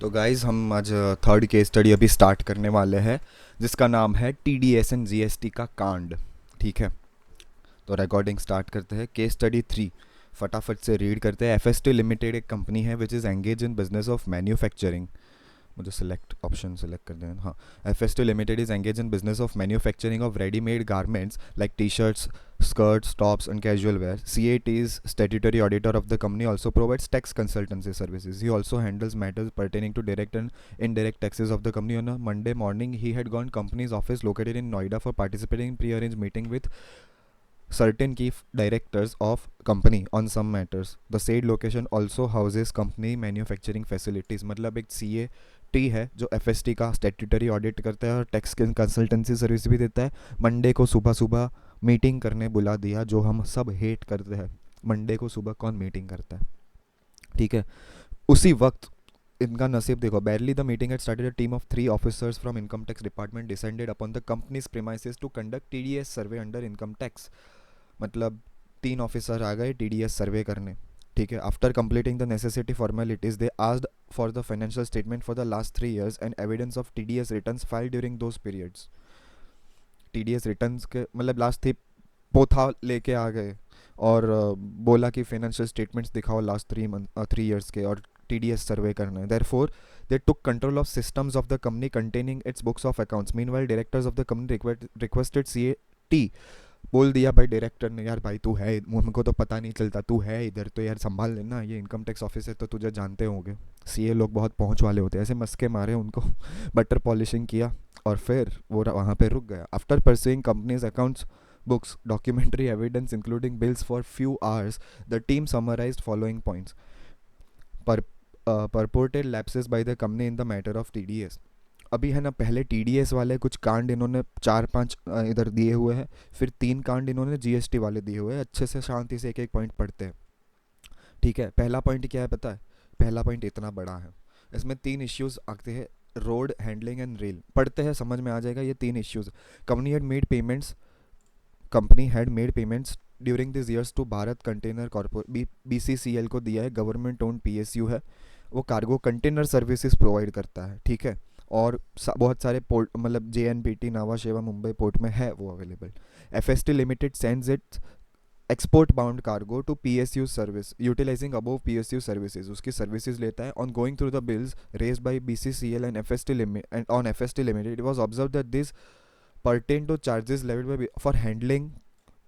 तो गाइस हम आज थर्ड केस स्टडी अभी स्टार्ट करने वाले हैं जिसका नाम है टीडीएस एंड जीएसटी का कांड। ठीक है, तो रिकॉर्डिंग स्टार्ट करते हैं। केस स्टडी 3 फटाफट से रीड करते हैं। एफएसटी लिमिटेड एक कंपनी है which is engage in business of manufacturing. मुझे सिलेक्ट ऑप्शन सेलेक्ट कर देना। हाँ, FST limited is engage in business of manufacturing of readymade garments like T shirts, skirts, tops, and casual wear. CAT is statutory auditor of the company, also provides tax consultancy services. He also handles matters pertaining to direct and indirect taxes of the company. On a Monday morning, he had gone company's office located in Noida for participating in pre-arranged meeting with certain key directors of company on some matters. The said location also houses company manufacturing facilities. मतलब एक CAT है जो FST का statutory audit करता है और tax consultancy service भी देता है। मंडे को सुबह सुबह मीटिंग करने बुला दिया, जो हम सब हेट करते हैं। मंडे को सुबह कौन मीटिंग करता है? ठीक है, उसी वक्त इनका नसीब देखो। बैरली the meeting had started, a team of 3 officers from income tax department descended upon the company's premises to conduct TDS survey under income tax. मतलब 3 ऑफिसर आ गए टीडीएस सर्वे करने। ठीक है, after completing the necessity formalities they asked for the financial statement for the last 3 years and evidence of TDS returns filed during those periods. TDS returns के मतलब last थी पोथा लेके आ गए और बोला कि फाइनेंशियल स्टेटमेंट्स दिखाओ लास्ट 3 years के, और टीडीएस सर्वे करना है। Therefore they took control of systems of the company containing its books of accounts. Meanwhile directors of the company requested CAT, बोल दिया भाई डायरेक्टर ने, यार भाई तू है, हमको तो पता नहीं चलता, तू है इधर तो यार संभाल लेना, ये इनकम टैक्स ऑफिस है तो तुझे जानते होंगे। सीए लोग बहुत पहुंच वाले होते हैं, ऐसे मस्के मारे उनको बटर पॉलिशिंग किया और फिर वो वहाँ पे रुक गया। After pursuing companies accounts, books, documentary evidence including bills for few hours, the team summarized following points. Per, purported lapses by the company in the matter of TDS. अभी है ना, पहले टीडीएस वाले कुछ कांड इन्होंने 4-5 इधर दिए हुए हैं, फिर 3 कांड इन्होंने जीएसटी वाले दिए हुए हैं। अच्छे से शांति से एक एक पॉइंट पढ़ते हैं। ठीक है, पहला पॉइंट क्या है पता है? पहला पॉइंट इतना बड़ा है, इसमें 3 इश्यूज आते हैं। रोड हैंडलिंग एंड रेल पढ़ते हैं, समझ में आ जाएगा ये 3 issues. Company had made payments company had made payments during this years to Bharat container corporate, BCCL को दिया है, गवर्नमेंट ओन पीएसयू है। वो कार्गो कंटेनर सर्विसेज प्रोवाइड करता है। ठीक है, और बहुत सारे पोर्ट मतलब जेएनपीटी नावा शेवा मुंबई पोर्ट में है वो available. FST limited sends its export bound cargo to PSU service utilising above PSU services, उसकी सर्विसेज लेता है। On going through the bills raised by BCCL and FST limit and on FST limited, it was observe that this pertain to charges levied by for handling.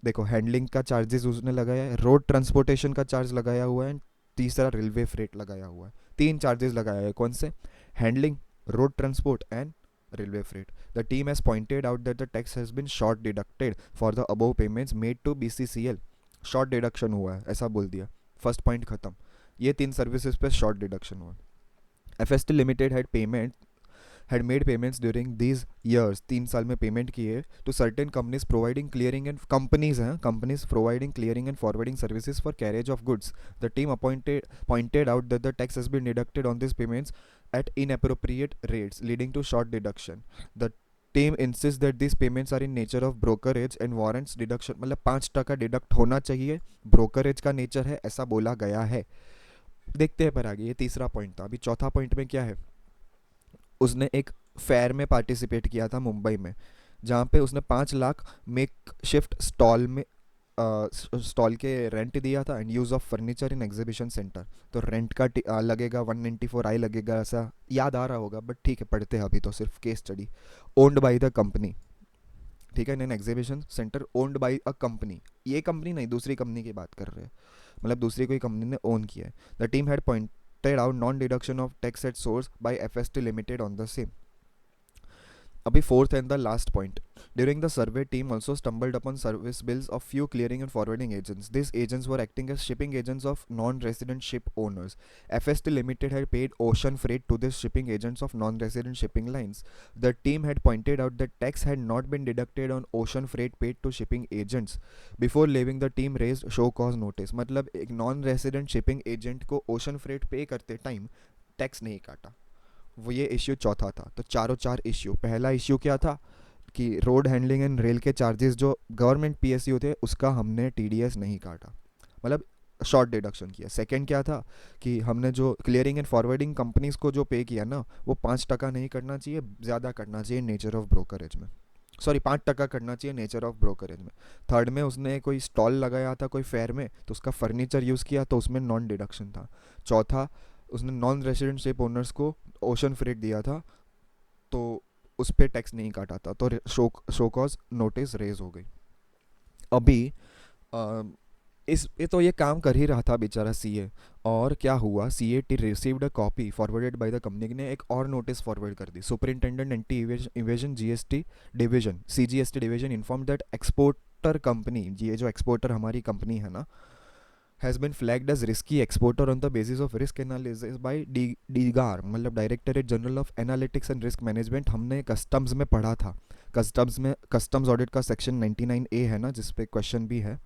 देखो, handling का charges उसने लगाया है, road transportation का charge लगाया हुआ है, तीसरा रेलवे फ्रेट लगाया हुआ है। 3 चार्जेस लगाया है, कौन से? Handling, road transport and railway freight. The team has pointed out that the tax has been short deducted for the above payments made to BCCL. Short deduction हुआ है ऐसा बोल दिया। फर्स्ट पॉइंट खत्म। ये 3 सर्विसेज पे शॉर्ट डिडक्शन हुआ। FST limited had made payments during these years, 3 साल में पेमेंट किए to certain companies providing clearing and companies providing clearing and forwarding services for carriage of goods. The team pointed out that the tax has been deducted on these payments at inappropriate rates, leading to short deduction. The team insists that these payments are in nature of brokerage and warrants deduction, मतलब 5% deduct होना चाहिए, brokerage का nature है ऐसा बोला गया है। देखते हैं पर आगे, ये तीसरा पॉइंट था। अभी चौथा पॉइंट में क्या है? उसने एक फेयर में पार्टिसिपेट किया था मुंबई में, जहाँ पे उसने 5 लाख मेक शिफ्ट स्टॉल के रेंट दिया था and use of furniture in exhibition centre. तो रेंट का लगेगा 194 आई लगेगा, ऐसा याद आ रहा होगा, बट ठीक है पढ़ते हैं अभी तो सिर्फ case study. Owned by the company, ठीक है, in exhibition centre owned by a company, ये कंपनी नहीं दूसरी कंपनी की बात कर रहे हैं, मतलब दूसरी कोई कंपनी ने ओन किया है। The team had pointed out non deduction of tax at source by FST limited on the same. अभी fourth and the last point, during the survey team also stumbled upon service bills of few clearing and forwarding agents. These agents were acting as shipping agents of non-resident ship owners. FST Limited had paid ocean freight to these shipping agents of non-resident shipping lines. The team had pointed out that tax had not been deducted on ocean freight paid to shipping agents. Before leaving, the team raised show cause notice. मतलब एक non-resident shipping agent को ocean freight पे करते time tax नहीं काटा, वो ये issue चौथा था। तो चारों चार इश्यू, पहला इश्यू क्या था कि रोड हैंडलिंग एंड रेल के चार्जेस जो गवर्नमेंट पीएसयू थे उसका हमने टीडीएस नहीं काटा। मतलब शॉर्ट डिडक्शन किया। सेकंड क्या था कि हमने जो क्लियरिंग एंड फॉरवर्डिंग कंपनीज को जो पे किया ना, वो 5% नहीं करना चाहिए, ज़्यादा करना चाहिए नेचर ऑफ ब्रोकरेज में। सॉरी, 5% करना चाहिए नेचर ऑफ ब्रोकरेज में। थर्ड में उसने कोई स्टॉल लगाया था कोई फेयर में, तो उसका फर्नीचर यूज़ किया तो उसमें नॉन डिडक्शन था। चौथा, उसने नॉन रेसिडेंटशिप ओनर्स को ओशन फ्रेट दिया था, तो उस पर टैक्स नहीं काटा था, तो शो कॉज नोटिस रेज हो गई। अभी अ, इस ये तो ये काम कर ही रहा था बेचारा सीए, और क्या हुआ, CA T received a copy forwarded by the company ने एक और नोटिस फॉरवर्ड कर दी। Superintendent anti evasion GST division CGST division inform that exporter company, ये जो एक्सपोर्टर हमारी कंपनी है ना, has been flagged as risky exporter on the basis of risk analysis by DGAR, मतलब directorate general of analytics and risk management. हमने customs में पढ़ा था, कस्टम्स ऑडिट का सेक्शन 99A है ना, जिस पे क्वेश्चन भी है,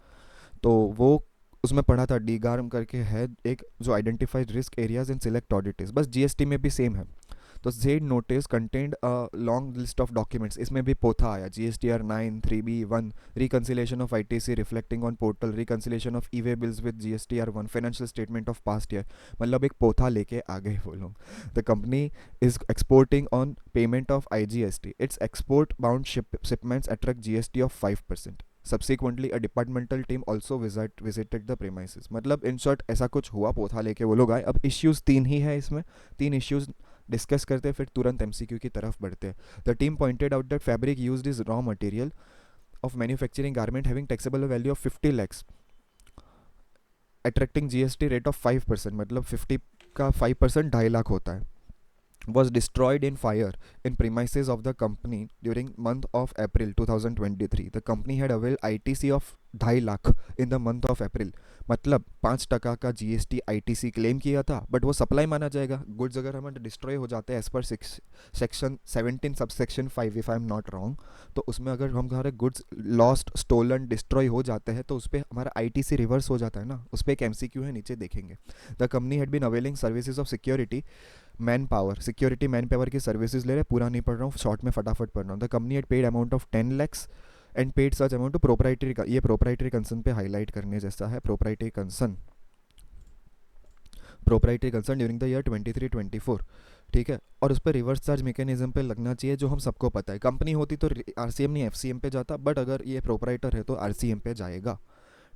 तो वो उसमें पढ़ा था। डीगार्म करके है एक, जो identified risk areas in select auditors, बस जीएसटी में भी सेम है। तो Z notice contained a long list of documents, इसमें भी पोथा आया, GSTR 9 3B1, reconciliation of ITC reflecting on portal, reconciliation of e-way bills with GSTR 1, financial statement of past year, मतलब एक पोथा लेके आ गए वो लोग। The company is exporting on payment of IGST, it's export bound shipments attract GST of 5%। Subsequently a departmental team also visited the premises, मतलब in short ऐसा कुछ हुआ, पोथा लेके वो लोग आए। अब इश्यूज 3 ही है इसमें, 3 इश्यूज डिस्कस करते हैं, फिर तुरंत एमसीक्यू की तरफ बढ़ते हैं। The team pointed out that fabric used is raw material of manufacturing garment having taxable value of 50 lakhs, attracting GST rate of 5%, मतलब 50 का 5% 2.5 लाख होता है, was destroyed in fire in premises of the company during month of April 2023. The company had availed ITC of 2.5 lakh in the month of April, मतलब 5% का GST ITC claim किया था, but वो supply माना जाएगा। गुड्स अगर हमारे डिस्ट्रॉय हो जाते हैं as per section 17 sub section 5 if I am not wrong, तो उसमें अगर हम हमारे गुड्स लॉस्ट स्टोलन डिस्ट्रॉय हो जाते हैं तो उस पर हमारा आईटीसी रिवर्स हो जाता है ना, उस पर एक एमसीक्यू है, नीचे देखेंगे। The company had been availing services of security man power, security man power की सर्विसेज ले रहे, पूरा नहीं पढ़ रहा हूँ, शॉर्ट में फटाफट पढ़ रहा हूँ। The company at paid amount of 10 lakhs and paid such amount to proprietary, ये प्रोप्राइटरी कंसर्न पे हाईलाइट करने जैसा है। Proprietary concern during the year 23-24, ठीक है, और उस पर रिवर्स चार्ज मैकेनिज्म पे लगना चाहिए, जो हम सबको पता है। कंपनी होती तो आरसीएम नहीं एफसीएम पे जाता, बट अगर ये प्रोप्राइटर है तो आरसीएम पे जाएगा,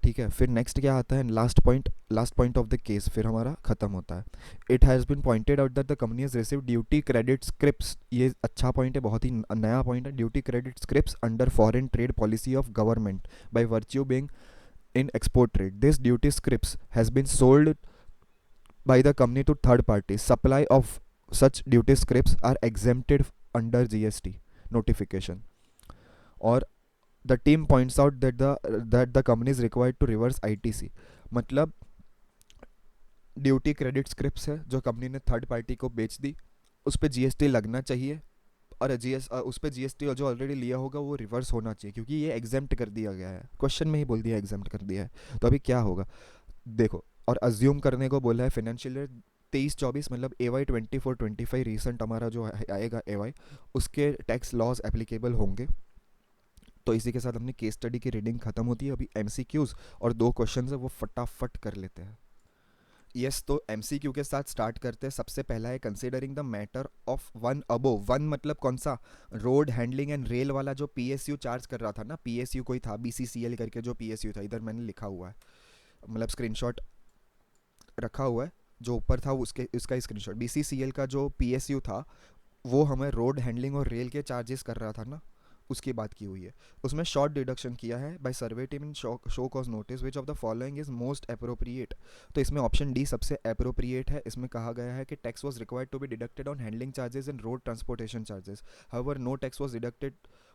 ठीक है। फिर नेक्स्ट क्या आता है, last point of the case, फिर हमारा खत्म होता है। It has been pointed out that the company has receive duty credit scrips, ये अच्छा पॉइंट है, बहुत ही नया पॉइंट है। Duty credit scrips under foreign trade policy of government by virtue being in export trade. This duty scripts has been sold by the company to third parties. Supply of such duty scripts are exempted under GST notification. Or the team points out that the company is required to reverse ITC. मतलब duty credit scripts है जो company ने third party को बेच दी, उस पर GST लगना चाहिए, और उस पर जीएसटी जो ऑलरेडी लिया होगा वो रिवर्स होना चाहिए, क्योंकि ये एग्जेम्प्ट कर दिया गया है, क्वेश्चन में ही बोल दिया एग्जेम्प्ट कर दिया है। तो अभी क्या होगा देखो, और अज्यूम करने को बोला है फाइनेंशियल ईयर 23-24, मतलब AY 24-25 रिसेंट हमारा जो आएगा AY, उसके टैक्स लॉज एप्लीकेबल होंगे। तो इसी के साथ अपनी केस स्टडी की रीडिंग खत्म होती है। अभी एमसीक्यूज और 2 क्वेश्चन है वो फटाफट कर लेते हैं। यस, तो एमसीक्यू के साथ स्टार्ट करते हैं। सबसे पहला है considering the matter of one above. One मतलब कौन सा, रोड हैंडलिंग एंड रेल वाला जो पीएसयू चार्ज कर रहा था ना, पीएसयू कोई था बीसीसीएल करके, जो पीएसयू था, इधर मैंने लिखा हुआ है, मतलब स्क्रीनशॉट रखा हुआ है, जो ऊपर था उसके उसका स्क्रीनशॉट। बीसीसीएल का जो पीएसयू था वो हमें रोड हैंडलिंग और रेल के चार्जेस कर रहा था ना, उसकी बात की हुई है। उसमें शॉर्ट डिडक्शन किया है by survey team in show cause notice which of the following is most appropriate. तो इसमें ऑप्शन डी सबसे अप्रोप्रिएट है। इसमें कहा गया है कि tax was required to be deducted on handling charges and road transportation charges, however no tax was deducted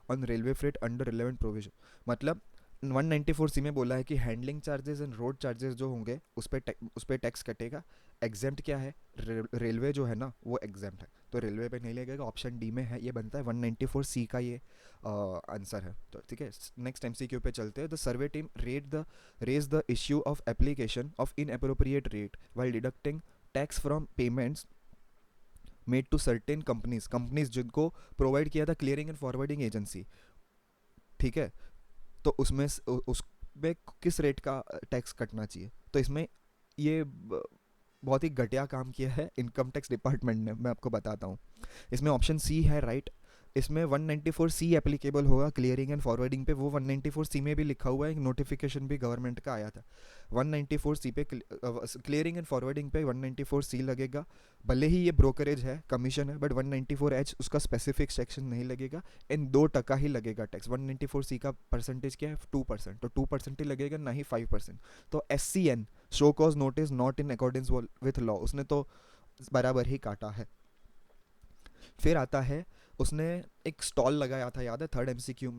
on railway freight under relevant provision. मतलब 194C में बोला है कि handling charges and road charges जो होंगे उस पर टैक्स कटेगा। एग्जेम्प्ट क्या है, रेलवे जो है ना वो एग्जेम्प्ट है, तो रेलवे पे नहीं लगेगा, ऑप्शन डी में है, ये बनता है 194C का ये आंसर है। तो ठीक है, नेक्स्ट एमसीक्यू पे चलते हैं। The survey team raise the issue of application of inappropriate rate while deducting tax from payments made to certain companies जिनको प्रोवाइड किया था क्लियरिंग एंड फॉरवर्डिंग एजेंसी, ठीक है। तो उसमें उस में किस रेट का टैक्स कटना चाहिए। तो इसमें ये बहुत ही घटिया काम किया है इनकम टैक्स डिपार्टमेंट ने, मैं आपको बताता हूँ। इसमें ऑप्शन सी है राइट, इसमें 194C एप्लीकेबल होगा क्लियरिंग एंड फॉरवर्डिंग पे। वो 194C में भी लिखा हुआ है, एक नोटिफिकेशन भी गवर्नमेंट का आया था। 194C पे क्लियरिंग एंड फॉरवर्डिंग पे 194C लगेगा। भले ही ये ब्रोकरेज है, कमीशन है, बट 194H उसका स्पेसिफिक सेक्शन नहीं लगेगा। इन 2% ही लगेगा टैक्स। 194C का परसेंटेज क्या है 2%, तो 2% ही लगेगा, ना ही 5%। तो SCN show cause notice not in accordance with law, उसने तो बराबर ही काटा है। फिर आता है, उसने एक स्टॉल लगाया था, याद है थर्ड एमसीक्यू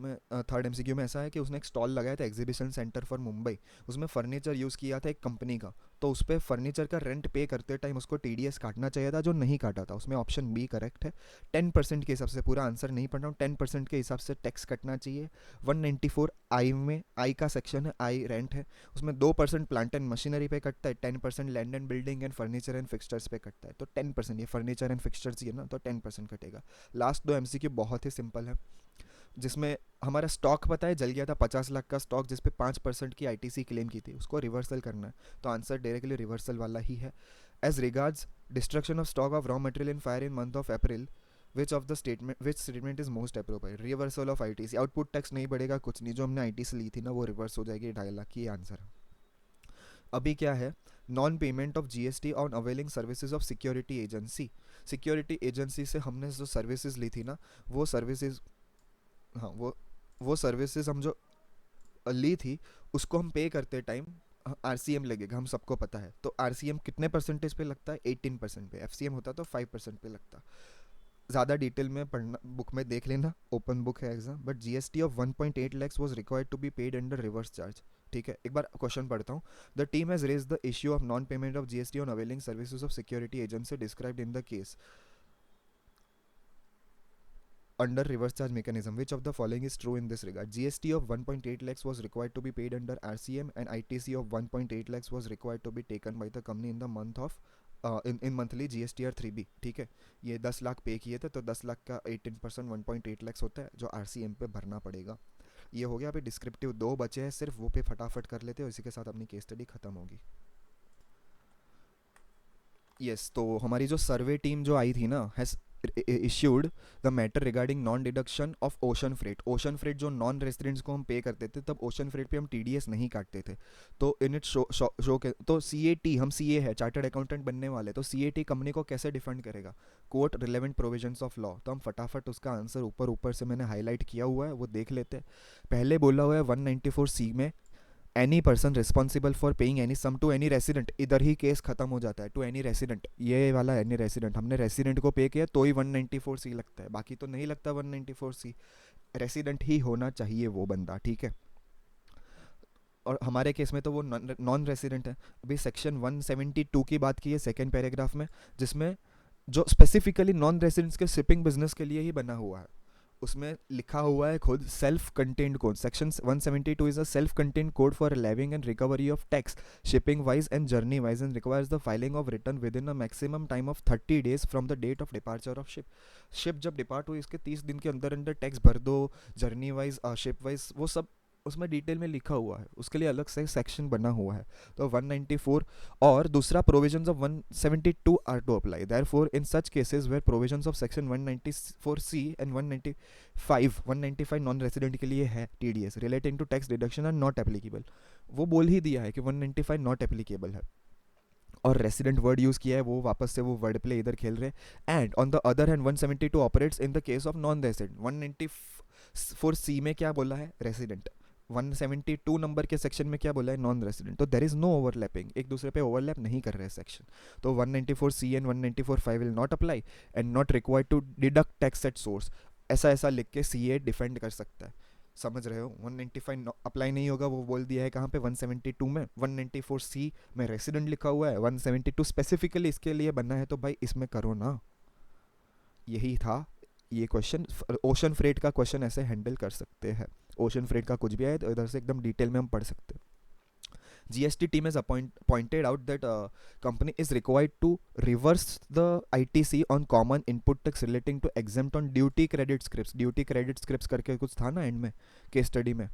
में ऐसा है कि उसने एक स्टॉल लगाया था एग्जीबिशन सेंटर फॉर मुंबई। उसमें फर्नीचर यूज़ किया था एक कंपनी का, तो उस पर फर्नीचर का रेंट पे करते टाइम उसको TDS काटना चाहिए था, जो नहीं काटा था। उसमें ऑप्शन बी करेक्ट है। 10% के हिसाब से, पूरा आंसर नहीं पढ़ रहा हूँ, 10% के हिसाब से टैक्स कटना चाहिए। 194 आई में, आई का सेक्शन है, आई रेंट है, उसमें 2% प्लांट एंड मशीनरी पे कटता है, 10% land and building and furniture and fixtures पे कटता है। तो 10%, ये फर्नीचर एंड फिक्सचर्स ही है ना, तो 10% कटेगा। लास्ट 2 MCक्यू बहुत ही सिंपल है, जिसमें हमारा स्टॉक पता है जल गया था 50 लाख का स्टॉक, जिस पे 5% की ITC क्लेम की थी, उसको रिवर्सल करना है। तो आंसर डायरेक्टली रिवर्सल वाला ही है। As regards destruction of stock of raw material in fire in month of April, which statement is most appropriate. Reversal of ITC, output tax नहीं बढ़ेगा, कुछ नहीं, जो हमने ITC ली थी ना वो रिवर्स हो जाएगी 2.5 लाख की, आंसर है। अभी क्या है, non payment of GST on availing services of security agency. Security agency से हमने जो सर्विसेज ली थी ना, वो सर्विसेज, हाँ वो सर्विसेज हम जो ली थी, उसको हम पे करते टाइम RCM लगेगा, हम सबको पता है। तो RCM कितने परसेंटेज पे लगता है, 18% पे। FCM होता तो 5% पे लगता। ज़्यादा डिटेल में पढ़ना, बुक में देख लेना, ओपन बुक है exam. But GST of 1.8 lakhs was required to be paid under reverse charge. ठीक है, एक बार क्वेश्चन पढ़ता हूँ। The team has raise the issue of non payment of GST on availing services of security agency described in the case under reverse charge mechanism. Which of the following is true in this regard? GST of 1.8 lakhs was required to be paid under RCM, and ITC of 1.8 lakhs was required to be taken by the company in the month of in monthly GSTR 3B. ठीक है, ये 10 लाख पे किए थे, तो 10 लाख का 18% 1.8 lakhs होता है, जो RCM पे भरना पड़ेगा। ये हो गया। अभी डिस्क्रिप्टिव 2 बचे हैं सिर्फ, वो पे फटाफट कर लेते हैं, इसी के साथ अपनी केस स्टडी खत्म होगी। यस, तो हमारी जो सर्वे टीम जो आई थी ना, has issued the matter regarding non deduction of ocean freight. Ocean freight जो नॉन रेसिडेंट्स को हम पे करते थे, तब ओशन फ्रेट पे हम TDS नहीं काटते थे। तो इन इट शो के, तो CAT, हम CA है, चार्टर्ड अकाउंटेंट बनने वाले, तो CAT कंपनी को कैसे डिफेंड करेगा, court relevant provisions of law. तो हम फटाफट उसका आंसर ऊपर ऊपर से मैंने हाईलाइट किया हुआ है, वो देख लेते हैं। पहले बोला हुआ है 194C में, any person responsible for paying any sum to any resident, इधर ही केस खत्म हो जाता है। टू एनी रेसिडेंट, ये वाला एनी रेसिडेंट, हमने रेसिडेंट को पे किया तो ही 194C लगता है, बाकी तो नहीं लगता 194C। रेसिडेंट ही होना चाहिए वो बंदा, ठीक है। और हमारे केस में तो वो नॉन रेसिडेंट है। अभी सेक्शन 172 की बात की है सेकेंड पैराग्राफ में, जिसमें जो स्पेसिफिकली नॉन रेसिडेंट्स के शिपिंग बिजनेस के लिए ही बना हुआ है, उसमें लिखा हुआ है खुद, self contained code. Section 172 is a self contained code for levying and recovery of tax shipping wise and journey wise, and requires the filing of return within a maximum time of 30 days from the date of departure of ship. Ship जब depart हुई, इसके 30 दिन के अंदर अंदर tax भर दो, journey wise, ship wise, वो सब उसमें डिटेल में लिखा हुआ है, उसके लिए अलग से सेक्शन बना हुआ है। तो 194 और दूसरा provisions of 172 are to apply, therefore in such cases where provisions of section 194C and 195 non resident के लिए है TDS relating to tax deduction are not applicable. वो बोल ही दिया है कि 195 नॉट एप्लीकेबल है, और रेसिडेंट वर्ड यूज़ किया है, वो वापस से वो वर्ड प्ले इधर खेल रहे। And on the other hand 172 operates in the case of non resident. 194C में क्या बोला है, रेसिडेंट। 172 नंबर के सेक्शन में क्या बोला है, नॉन रेसिडेंट। तो देर इज नो ओवरलैपिंग, एक दूसरे पे ओवरलैप नहीं कर रहे सेक्शन। तो 194C and 194(5) will not apply and not required to deduct tax at source. ऐसा ऐसा लिख के CA डिफेंड कर सकता है, समझ रहे हो। 195 अप्लाई नहीं होगा, वो बोल दिया है कहाँ पे, 172 में। 194C में रेसिडेंट लिखा हुआ है, 172 स्पेसिफिकली इसके लिए बनना है, तो भाई इसमें करो ना। यही था ये क्वेश्चन। ओशन फ्रेट का क्वेश्चन ऐसे हैंडल कर सकते हैं। ओशन फ्रेट का कुछ भी आए तो इधर से एकदम डिटेल में हम पढ़ सकते हैं। GST team has pointed out that company is required to reverse the ITC on common input tax relating to exempt on duty credit scripts। duty credit scripts करके कुछ था ना एंड में केस स्टडी में,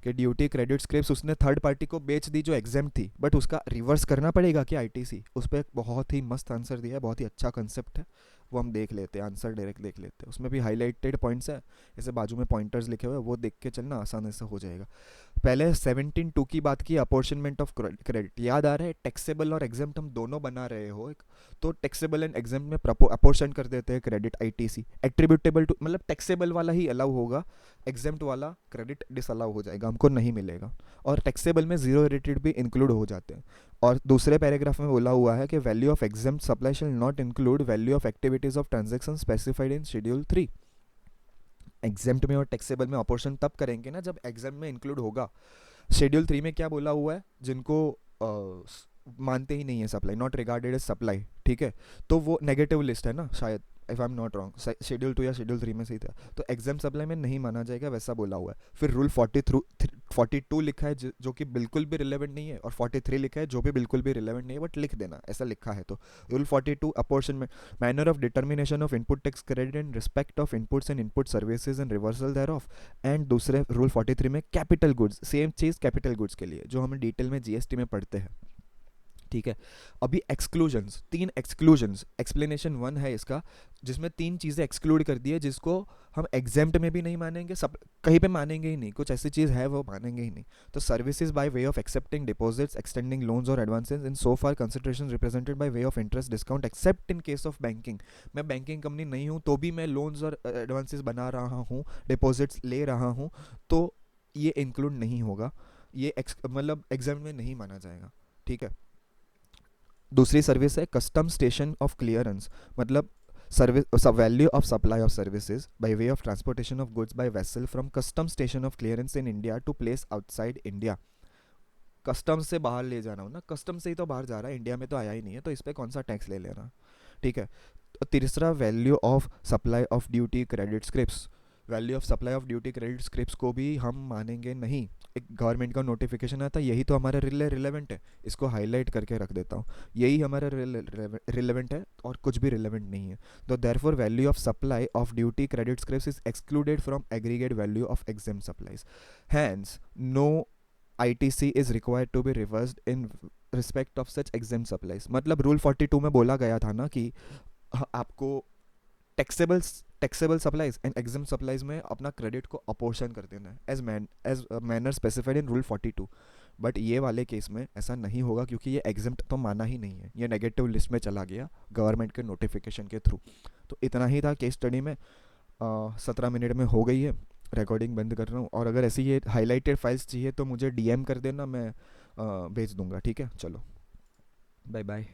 कि ड्यूटी क्रेडिट स्क्रिप्ट उसने third party को बेच दी जो एग्जाम थी, बट उसका रिवर्स करना पड़ेगा क्या आईटीसी? उस पर एक बहुत ही मस्त आंसर दिया है, बहुत ही अच्छा कंसेप्ट है, वो हम देख लेते हैं, आंसर डायरेक्ट देख लेते हैं। उसमें भी हाईलाइटेड पॉइंट्स है, ऐसे बाजू में पॉइंटर्स लिखे हुए हैं, वो देख के चलना आसानी से हो जाएगा। पहले 17(2) की बात की, अपॉर्शनमेंट ऑफ क्रेडिट, याद आ रहा है? टैक्सेबल और एग्जाम्प्ट हम दोनों बना रहे हो एक, तो टैक्सेबल एंड एग्जाम्प्ट में अपॉर्शन कर देते हैं क्रेडिट आईटीसी। एट्रीब्यूटेबल टू मतलब टैक्सेबल वाला ही अलाउ होगा, एग्जाम्प्ट वाला क्रेडिट डिसअलाउ हो जाएगा, हमको नहीं मिलेगा। और टैक्सेबल में जीरो रेटेड भी इंक्लूड हो जाते हैं। और दूसरे पैराग्राफ में बोला हुआ है कि value of exempt supply shall not include value of activities of transaction specified in schedule 3। Exempt में और टैक्सेबल में अपॉर्शन तब करेंगे ना जब एग्जाम में इंक्लूड होगा। शेड्यूल 3 में क्या बोला हुआ है? जिनको मानते ही नहीं है supply, not regarded as supply, ठीक है, तो वो नेगेटिव लिस्ट है ना शायद, if I am not wrong, schedule 2 या शेड्यूल 3 में सही था, तो एग्जाम सप्लाई में नहीं माना जाएगा, वैसा बोला हुआ है। फिर रूल 42 लिखा है जो कि बिल्कुल भी रिलेवेंट नहीं है, और 43 लिखा है जो भी बिल्कुल भी रिलेवेंट नहीं है, बट लिख देना ऐसा लिखा है। तो rule 42 apportionment, manner of determination of input tax credit in respect of inputs and input services and reversal thereof. And दूसरे रूल 43 में कैपिटल गुड्स, सेम चीज़ कैपिटल गुड्स के लिए जो हमें डिटेल में जीएसटी में पढ़ते हैं, ठीक है। अभी एक्सक्लूजन्स, 3 एक्सक्लूजन्स, एक्सप्लेनेशन 1 है इसका, जिसमें 3 चीज़ें एक्सक्लूड कर दी है जिसको हम एग्जाम्प्ट में भी नहीं मानेंगे, सब कहीं पे मानेंगे ही नहीं, कुछ ऐसी चीज़ है वो मानेंगे ही नहीं। तो services by way of accepting deposits, extending loans और advances in so far consideration represented by way of interest discount except in case of banking. मैं बैंकिंग कंपनी नहीं हूँ तो भी मैं लोन्स और एडवांसेस बना रहा हूँ, डिपॉजिट्स ले रहा हूँ, तो ये इंक्लूड नहीं होगा, ये मतलब एग्जाम में नहीं माना जाएगा, ठीक है। दूसरी सर्विस है कस्टम स्टेशन ऑफ क्लियरेंस, मतलब service value of supply of services by way of transportation of goods by vessel from custom station of clearance in India to place outside India. Custom से बाहर ले जाना हो ना, custom से ही तो बाहर जा रहा है, इंडिया में तो आया ही नहीं है, तो इस पर कौन सा टैक्स ले लेना, ठीक है। तो तीसरा value of supply of duty credit script, value of supply of duty credit script को भी हम मानेंगे नहीं। एक गवर्नमेंट का नोटिफिकेशन आता है, यही तो हमारा रिलेवेंट है, इसको हाईलाइट करके रख देता हूँ, यही हमारा रिलेवेंट है और कुछ भी रिलेवेंट नहीं है। तो therefore value of supply of duty credit script is excluded from aggregate value of exempt supplies, hence no ITC is required to be reversed in respect of such exempt supplies। मतलब rule 42 में बोला गया था ना कि आपको taxable supplies and exempt supplies में अपना क्रेडिट को अपोर्शन कर देना है as manner specified in rule 42। But ये वाले केस में ऐसा नहीं होगा क्योंकि ये एग्जाम्प्ट तो माना ही नहीं है, ये नेगेटिव लिस्ट में चला गया गवर्नमेंट के नोटिफिकेशन के थ्रू। तो इतना ही था केस स्टडी में, 17 मिनट में हो गई है, रिकॉर्डिंग बंद कर रहा हूँ। और अगर ऐसी ये हाईलाइटेड फाइल्स चाहिए तो मुझे DM कर देना, मैं भेज दूंगा, ठीक है। चलो बाय बाय।